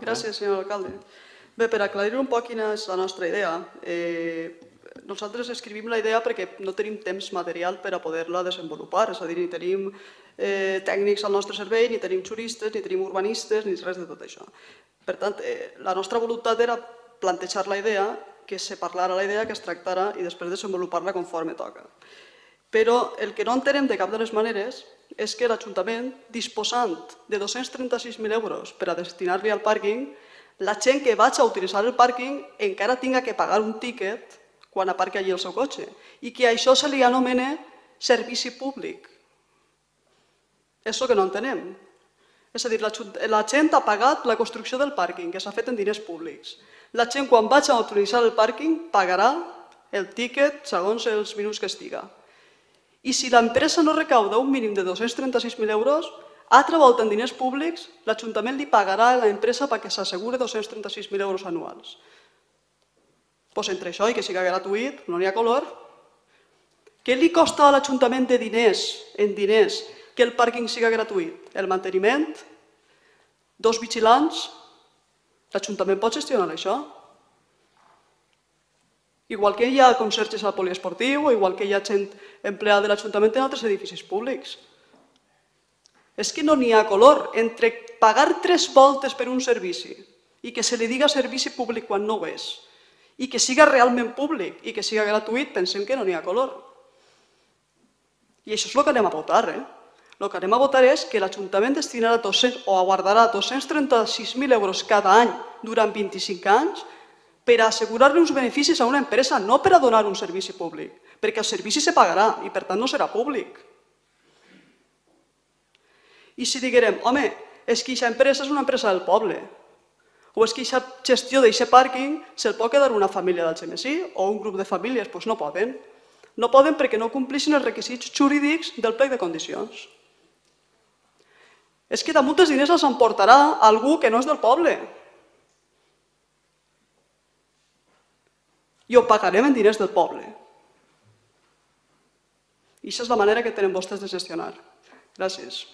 Gràcies, senyor alcalde. Bé, per aclarir un poc quina és la nostra idea, nosaltres escrivim la idea perquè no tenim temps material per a poder-la desenvolupar, és a dir, ni tenim tècnics al nostre servei, ni tenim juristes, ni tenim urbanistes, ni res de tot això. Per tant, la nostra voluntat era plantejar la idea, que se parlara la idea, que es tractara i després desenvolupar-la conforme toca. Però el que no entenem de cap de les maneres és que l'Ajuntament, disposant de 236.000 euros per a destinar-li al pàrquing, la gent que vaig a utilitzar el pàrquing encara tinga que pagar un tíquet quan aparca allí el seu cotxe i que això se li anomena servici públic. És el que no entenem. És a dir, la gent ha pagat la construcció del pàrquing, que s'ha fet en diners públics. La gent, quan vaig a utilitzar el pàrquing, pagarà el tíquet segons els minuts que estiga. I si l'empresa no recauda un mínim de 236.000 euros, altra volta en diners públics, l'Ajuntament li pagarà a l'empresa perquè s'assegure 236.000 euros anuals. Doncs entre això i que sigui gratuït, no n'hi ha color. Què li costa a l'Ajuntament de diners, en diners, que el pàrquing sigui gratuït? El manteniment? 2 vigilants? L'Ajuntament pot gestionar això? Igual que hi ha conserges al poliesportiu o igual que hi ha gent empleada de l'Ajuntament en altres edificis públics. És que no n'hi ha color entre pagar 3 voltes per un servici i que se li diga servici públic quan no ho és i que siga realment públic i que siga gratuït, pensem que no n'hi ha color. I això és el que anem a votar. El que anem a votar és que l'Ajuntament destinarà o aguardarà 236.000 euros cada any durant 25 anys per assegurar-li uns beneficis a una empresa, no per a donar un servici públic, perquè el servici se pagarà i per tant no serà públic. I si diguem, home, és que aquesta empresa és una empresa del poble, o és que aquesta gestió d'aquest pàrquing se'l pot quedar una família d'Algemesí o un grup de famílies, doncs no poden. No poden perquè no compleixin els requisits jurídics del plec de condicions. És que damunt els diners els emportarà algú que no és del poble. I ho pagarem en diners del poble. I aquesta és la manera que tenen vostès de gestionar. Gràcies.